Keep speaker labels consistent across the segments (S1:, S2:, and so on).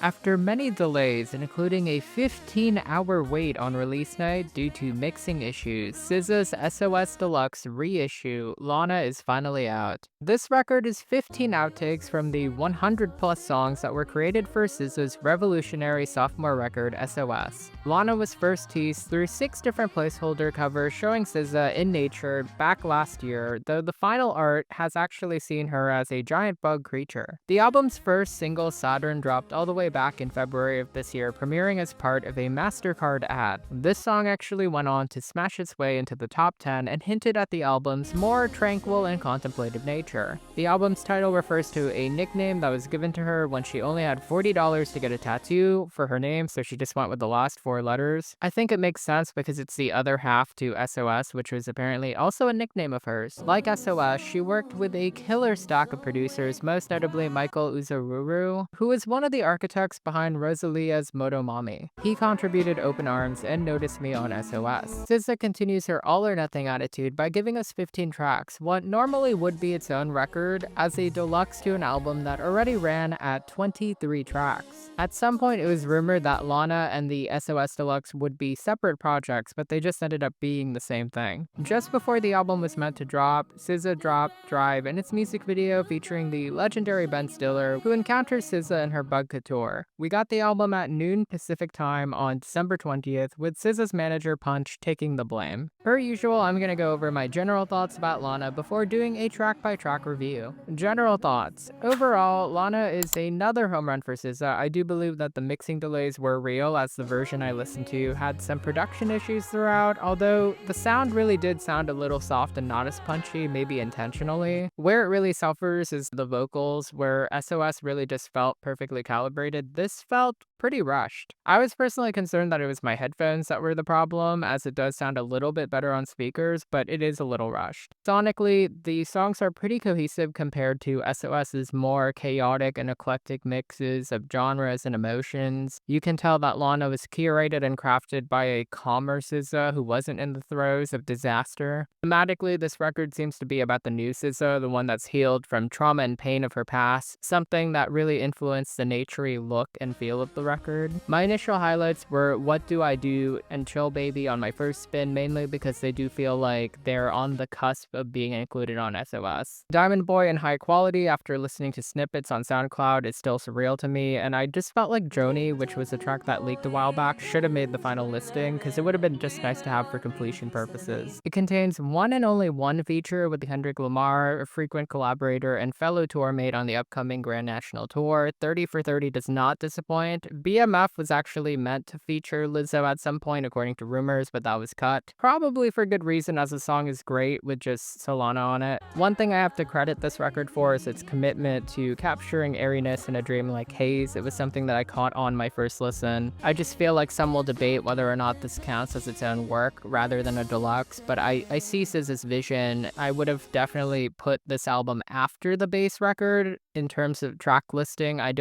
S1: After many delays, including a 15-hour wait on release night due to mixing issues, SZA's SOS Deluxe reissue, LANA, is finally out. This record is 15 outtakes from the 100-plus songs that were created for SZA's revolutionary sophomore record, SOS. LANA was first teased through 6 different placeholder covers showing SZA in nature back last year, though the final art has actually seen her as a giant bug creature. The album's first single, Saturn, dropped all the way back in February of this year, premiering as part of a MasterCard ad. This song actually went on to smash its way into the top 10 and hinted at the album's more tranquil and contemplative nature. The album's title refers to a nickname that was given to her when she only had $40 to get a tattoo for her name, so she just went with the last 4 letters. I think it makes sense because it's the other half to SOS, which was apparently also a nickname of hers. Like SOS, she worked with a killer stack of producers, most notably Michael Uzururu, who is one of the architects behind Rosalia's Motomami. He contributed Open Arms and Notice Me on SOS. SZA continues her all-or-nothing attitude by giving us 15 tracks, what normally would be its own record, as a deluxe to an album that already ran at 23 tracks. At some point, it was rumored that LANA and the SOS Deluxe would be separate projects, but they just ended up being the same thing. Just before the album was meant to drop, SZA dropped Drive and its music video featuring the legendary Ben Stiller, who encounters SZA in her Bug Couture. We got the album at noon Pacific time on December 20th, with SZA's manager Punch taking the blame. Per usual, I'm gonna go over my general thoughts about LANA before doing a track-by-track review. General thoughts. Overall, LANA is another home run for SZA. I do believe that the mixing delays were real, as the version I listened to had some production issues throughout, although the sound really did sound a little soft and not as punchy, maybe intentionally. Where it really suffers is the vocals, where SOS really just felt perfectly calibrated. This felt pretty rushed. I was personally concerned that it was my headphones that were the problem, as it does sound a little bit better on speakers, but it is a little rushed. Sonically, the songs are pretty cohesive compared to SOS's more chaotic and eclectic mixes of genres and emotions. You can tell that LANA was curated and crafted by a calmer SZA who wasn't in the throes of disaster. Thematically, this record seems to be about the new SZA, the one that's healed from trauma and pain of her past, something that really influenced the naturey look and feel of the record. My initial highlights were What Do I Do and Chill Baby on my first spin, mainly because they do feel like they're on the cusp of being included on SOS. Diamond Boy and High Quality, after listening to snippets on SoundCloud, is still surreal to me, and I just felt like Joni, which was a track that leaked a while back, should have made the final listing, because it would have been just nice to have for completion purposes. It contains one and only one feature with Kendrick Lamar, a frequent collaborator and fellow tour mate on the upcoming Grand National Tour. 30 for 30 does not disappoint. BMF was actually meant to feature Lizzo at some point, according to rumors, but that was cut. Probably for good reason, as the song is great with just Solana on it. One thing I have to credit this record for is its commitment to capturing airiness in a dreamlike haze. It was something that I caught on my first listen. I just feel like some will debate whether or not this counts as its own work rather than a deluxe, but I see SZA's vision. I would have definitely put this album after the base record in terms of track listing. I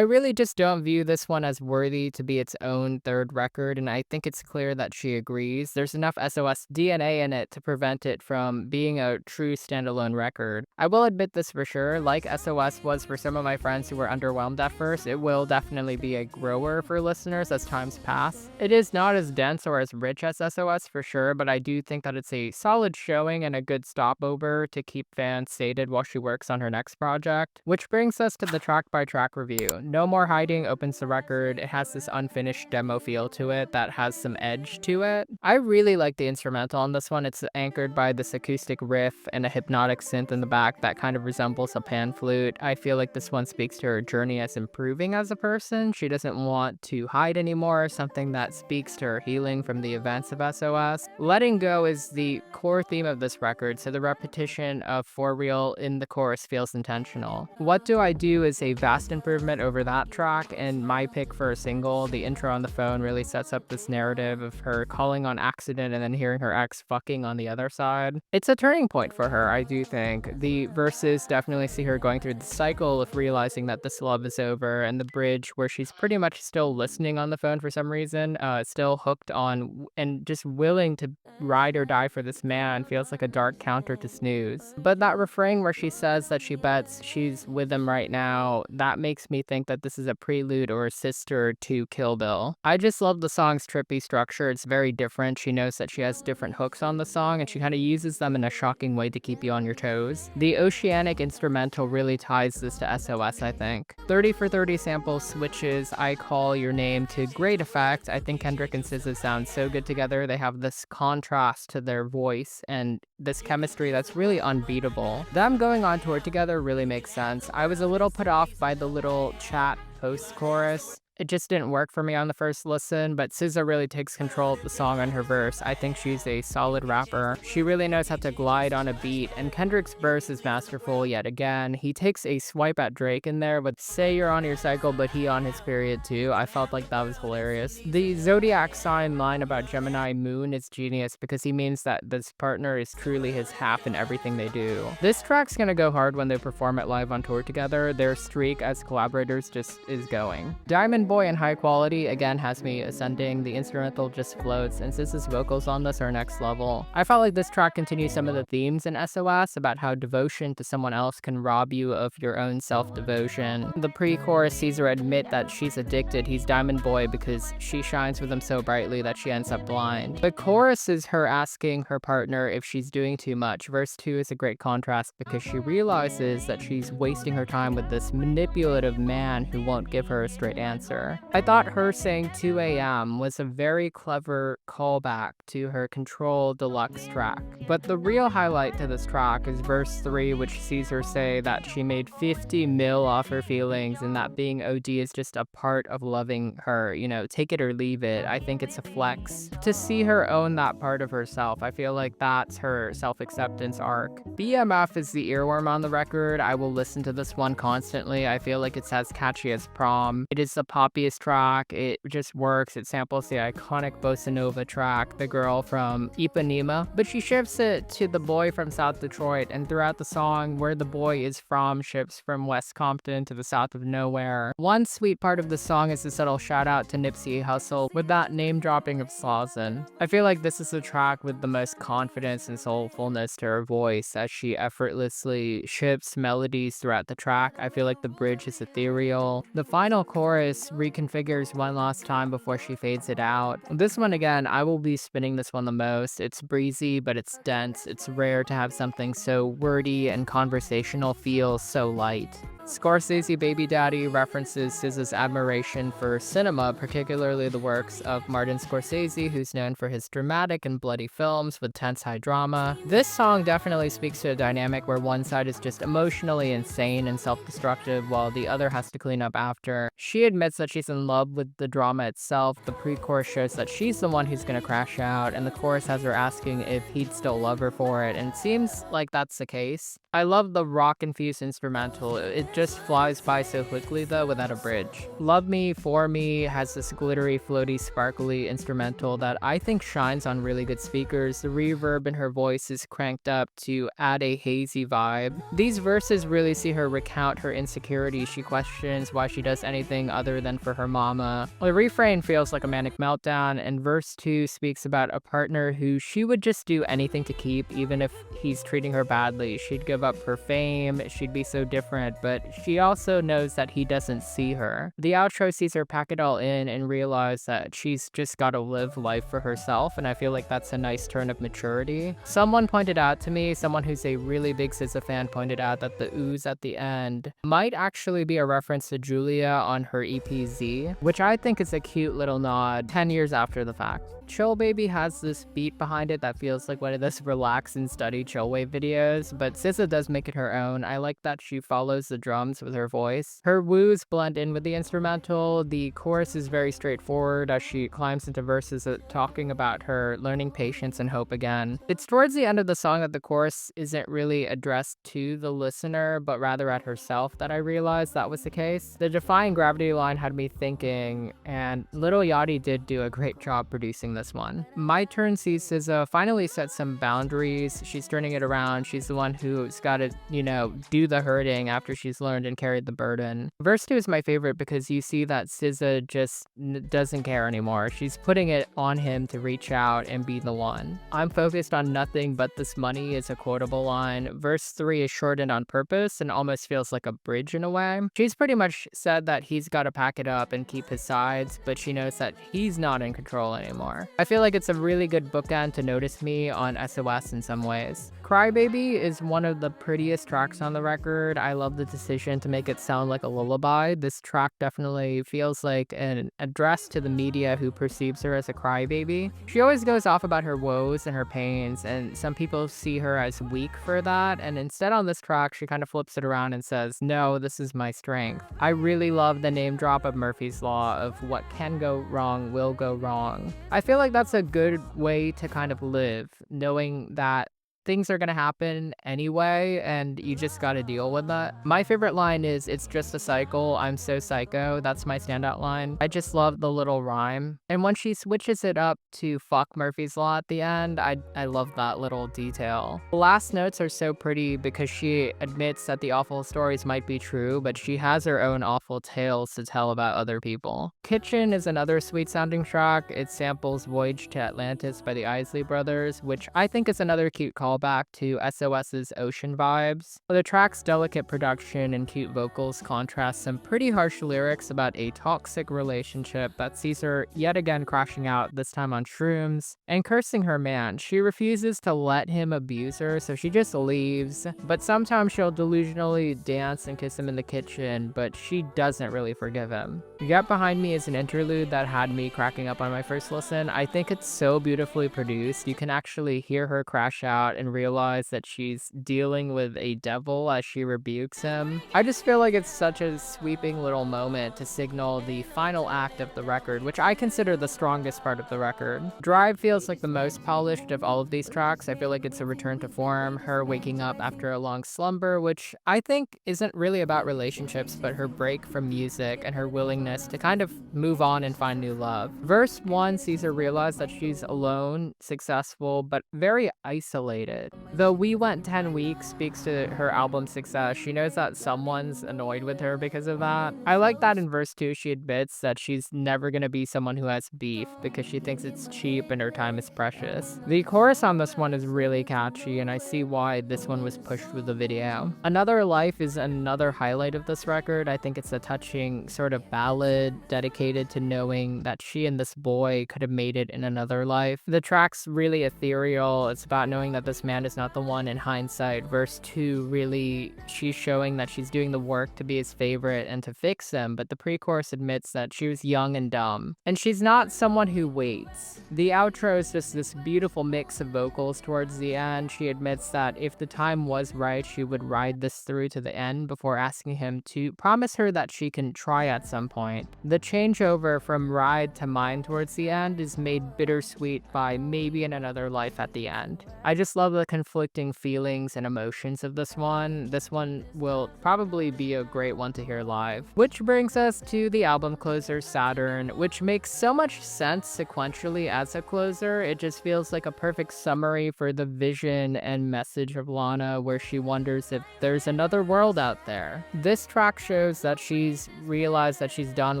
S1: really just don't view this one as worthy to be its own third record, and I think it's clear that she agrees. There's enough SOS DNA in it to prevent it from being a true standalone record. I will admit this for sure, like SOS was for some of my friends who were underwhelmed at first, it will definitely be a grower for listeners as times pass. It is not as dense or as rich as SOS for sure, but I do think that it's a solid showing and a good stopover to keep fans sated while she works on her next project. Which brings us to the track-by-track review. No More Hiding opens the record. It has this unfinished demo feel to it that has some edge to it. I really like the instrumental on this one. It's anchored by this acoustic riff and a hypnotic synth in the back that kind of resembles a pan flute. I feel like this one speaks to her journey as improving as a person. She doesn't want to hide anymore, something that speaks to her healing from the events of SOS. Letting Go is the core theme of this record, so the repetition of For Real in the chorus feels intentional. What Do I Do is a vast improvement over that track, and my pick for a single. The intro on the phone really sets up this narrative of her calling on accident and then hearing her ex fucking on the other side. It's a turning point for her, I do think. The verses definitely see her going through the cycle of realizing that this love is over, and the bridge where she's pretty much still listening on the phone for some reason, still hooked on and just willing to ride or die for this man feels like a dark counter to Snooze. But that refrain where she says that she bet duets. She's with him right now. That makes me think that this is a prelude or a sister to Kill Bill. I just love the song's trippy structure. It's very different. She knows that she has different hooks on the song, and she kind of uses them in a shocking way to keep you on your toes. The oceanic instrumental really ties this to SOS, I think. 30 for 30 sample switches I Call Your Name to great effect. I think Kendrick and SZA sound so good together. They have this contrast to their voice and this chemistry that's really unbeatable. Them going on tour together really makes sense. I was a little put off by the little chat post-chorus. It just didn't work for me on the first listen, but SZA really takes control of the song on her verse. I think she's a solid rapper. She really knows how to glide on a beat, and Kendrick's verse is masterful yet again. He takes a swipe at Drake in there with "Say You're on Your Cycle, but he on his period too." I felt like that was hilarious. The zodiac sign line about Gemini moon is genius because he means that this partner is truly his half in everything they do. This track's gonna go hard when they perform it live on tour together. Their streak as collaborators just is going. Diamond Boy and High Quality again has me ascending. The instrumental just floats, and SZA's vocals on this are next level. I felt like this track continues some of the themes in SOS about how devotion to someone else can rob you of your own self-devotion. The pre-chorus sees her admit that she's addicted. He's Diamond Boy because she shines with him so brightly that she ends up blind. The chorus is her asking her partner if she's doing too much. Verse 2 is a great contrast because she realizes that she's wasting her time with this manipulative man who won't give her a straight answer. I thought her saying 2 a.m. was a very clever callback to her Control Deluxe track. But the real highlight to this track is verse 3, which sees her say that she made 50 mil off her feelings and that being OD is just a part of loving her, you know, take it or leave it. I think it's a flex to see her own that part of herself. I feel like that's her self-acceptance arc. BMF is the earworm on the record. I will listen to this one constantly. I feel like it's as catchy as Prom. It is the poppiest track. It just works. It samples the iconic bossa nova track, The Girl from Ipanema, but she shifts it to The Boy from South Detroit, and throughout the song, where the boy is from shifts from West Compton to the south of nowhere. One sweet part of the song is a subtle shout out to Nipsey Hussle with that name dropping of Slauson. I feel like this is the track with the most confidence and soulfulness to her voice as she effortlessly shifts melodies throughout the track. I feel like the bridge is ethereal. The final chorus reconfigures one last time before she fades it out. This one again, I will be spinning this one the most. It's breezy, but it's dense. It's rare to have something so wordy and conversational feel so light. Scorsese Baby Daddy references SZA's admiration for cinema, particularly the works of Martin Scorsese, who's known for his dramatic and bloody films with tense high drama. This song definitely speaks to a dynamic where one side is just emotionally insane and self-destructive while the other has to clean up after. She admits that she's in love with the drama itself. The pre-chorus shows that she's the one who's gonna crash out, and the chorus has her asking if he'd still love her for it, and it seems like that's the case. I love the rock-infused instrumental. It just flies by so quickly though without a bridge. Love Me, For Me has this glittery, floaty, sparkly instrumental that I think shines on really good speakers. The reverb in her voice is cranked up to add a hazy vibe. These verses really see her recount her insecurities. She questions why she does anything other than for her mama. The refrain feels like a manic meltdown, and verse 2 speaks about a partner who she would just do anything to keep even if he's treating her badly. She'd give up her fame, she'd be so different, but she also knows that he doesn't see her. The outro sees her pack it all in and realize that she's just gotta live life for herself, and I feel like that's a nice turn of maturity. Someone pointed out to me, someone who's a really big SZA fan pointed out that the ooze at the end might actually be a reference to Julia on her EP Z, which I think is a cute little nod 10 years after the fact. Chill Baby has this beat behind it that feels like one of those relax and study chill wave videos, but SZA does make it her own. I like that she follows the drums with her voice. Her woos blend in with the instrumental. The chorus is very straightforward as she climbs into verses talking about her learning patience and hope again. It's towards the end of the song that the chorus isn't really addressed to the listener, but rather at herself that I realized that was the case. The Defying Gravity line had me thinking, and Lil Yachty did do a great job producing this one. My Turn sees SZA finally set some boundaries. She's turning it around. She's the one who's just gotta, do the hurting after she's learned and carried the burden. Verse 2 is my favorite because you see that SZA just doesn't care anymore. She's putting it on him to reach out and be the one. I'm focused on nothing but this money is a quotable line. Verse 3 is shortened on purpose and almost feels like a bridge in a way. She's pretty much said that he's gotta pack it up and keep his sides, but she knows that he's not in control anymore. I feel like it's a really good bookend to Notice Me on SOS in some ways. Crybaby is one of the prettiest tracks on the record. I love the decision to make it sound like a lullaby. This track definitely feels like an address to the media who perceives her as a crybaby. She always goes off about her woes and her pains, and some people see her as weak for that, and instead on this track she kind of flips it around and says, no, this is my strength. I really love the name drop of Murphy's Law of what can go wrong will go wrong. I feel like that's a good way to kind of live, knowing that things are gonna happen anyway, and you just gotta deal with that. My favorite line is, it's just a cycle, I'm so psycho. That's my standout line. I just love the little rhyme. And when she switches it up to fuck Murphy's Law at the end, I love that little detail. The last notes are so pretty because she admits that the awful stories might be true, but she has her own awful tales to tell about other people. Kitchen is another sweet sounding track. It samples Voyage to Atlantis by the Isley Brothers, which I think is another cute callback to SOS's Ocean vibes. The track's delicate production and cute vocals contrast some pretty harsh lyrics about a toxic relationship that sees her yet again crashing out, this time on shrooms, and cursing her man. She refuses to let him abuse her, so she just leaves, but sometimes she'll delusionally dance and kiss him in the kitchen, but she doesn't really forgive him. Get Behind Me is an interlude that had me cracking up on my first listen. I think it's so beautifully produced. You can actually hear her crash out and realize that she's dealing with a devil as she rebukes him. I just feel like it's such a sweeping little moment to signal the final act of the record, which I consider the strongest part of the record. Drive feels like the most polished of all of these tracks. I feel like it's a return to form, her waking up after a long slumber, which I think isn't really about relationships, but her break from music and her willingness to kind of move on and find new love. Verse 1 sees her realize that she's alone, successful, but very isolated. Though We Went 10 Weeks speaks to her album success, she knows that someone's annoyed with her because of that. I like that in verse 2 she admits that she's never gonna be someone who has beef because she thinks it's cheap and her time is precious. The chorus on this one is really catchy, and I see why this one was pushed with the video. Another Life is another highlight of this record. I think it's a touching sort of ballad dedicated to knowing that she and this boy could have made it in another life. The track's really ethereal. It's about knowing that this man is not the one in hindsight. Verse 2, really, she's showing that she's doing the work to be his favorite and to fix him, but the pre-chorus admits that she was young and dumb. And she's not someone who waits. The outro is just this beautiful mix of vocals towards the end. She admits that if the time was right, she would ride this through to the end before asking him to promise her that she can try at some point. The changeover from ride to mine towards the end is made bittersweet by maybe in another life at the end. I just love the conflicting feelings and emotions of this one. This one will probably be a great one to hear live. Which brings us to the album closer, Saturn, which makes so much sense sequentially as a closer. It just feels like a perfect summary for the vision and message of LANA, where she wonders if there's another world out there. This track shows that she's realized that she's done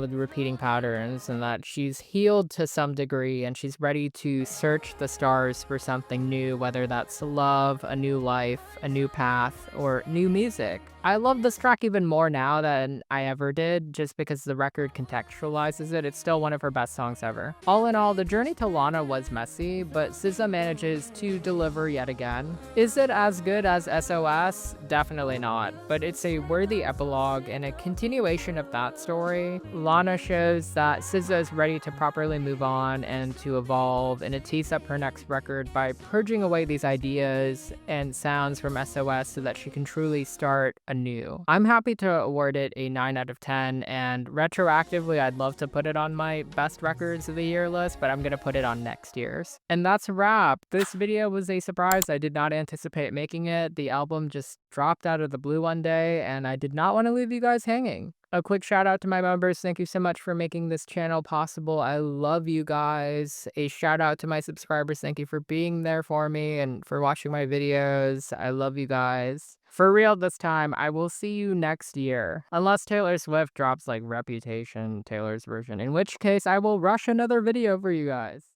S1: with repeating patterns and that she's healed to some degree, and she's ready to search the stars for something new, whether that's love, a new life, a new path, or new music. I love this track even more now than I ever did, just because the record contextualizes it. It's still one of her best songs ever. All in all, the journey to LANA was messy, but SZA manages to deliver yet again. Is it as good as SOS? Definitely not, but it's a worthy epilogue and a continuation of that story. LANA shows that SZA is ready to properly move on and to evolve, and it tees up her next record by purging away these ideas and sounds from SOS so that she can truly start anew. I'm happy to award it a 9 out of 10, and retroactively I'd love to put it on my best records of the year list, but I'm gonna put it on next year's. And that's a wrap. This video was a surprise. I did not anticipate making it. The album just dropped out of the blue one day, and I did not want to leave you guys hanging. A quick shout out to my members. Thank you so much for making this channel possible. I love you guys. A shout out to my subscribers. Thank you for being there for me and for watching my videos. I love you guys. For real this time, I will see you next year. Unless Taylor Swift drops like Reputation, Taylor's version, in which case I will rush another video for you guys.